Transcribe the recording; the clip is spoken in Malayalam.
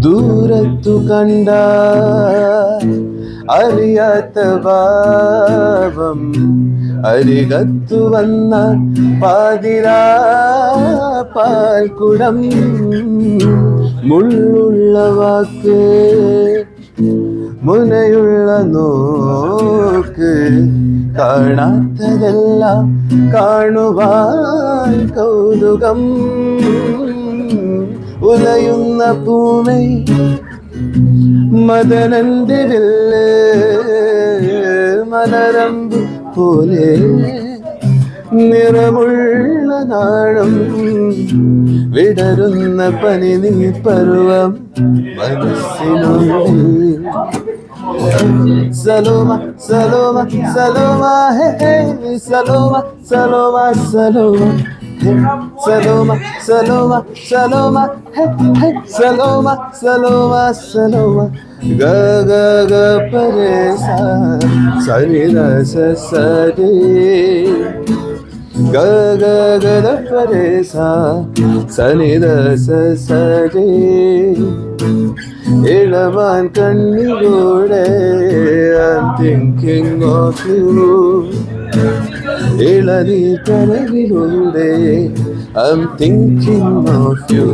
ദൂരത്തു കണ്ട അറിയാത്ത ഭാവം അരികത്തു വന്ന പാതിരാ പാൽക്കുടം മുള്ളുള്ള വാക്ക് മുനയുള്ള നോക്ക് കാണാത്തതെല്ലാം കാണുവാൻ കൗതുകം ഉലയുന്ന പൂമൈ മദനന്റെ വില്ല് മലരമ്പ് പോലെ നിറമുള്ള നാണം വിടരുന്ന പനി നീ പരുവം മനസ്സിനുള്ളിൽ സലോമ സലോമ സലോമ ഹേ ഹേ സലോമ സലോമ സലോമ സലോമ സലോമ സലോമ ഹേ ഹേ സലോമ സലോമ സലോമ ഗ ഗ ഗ പരേ സാ സരി ര സ സരി ഗ ഗ ഗ ര പരേ സാ സനി ര സ സരി ഇളവാൻ കണ്ണിലൂടെ I'm thinking of you ഇളനീർ കരവിലൂടെ I'm thinking of you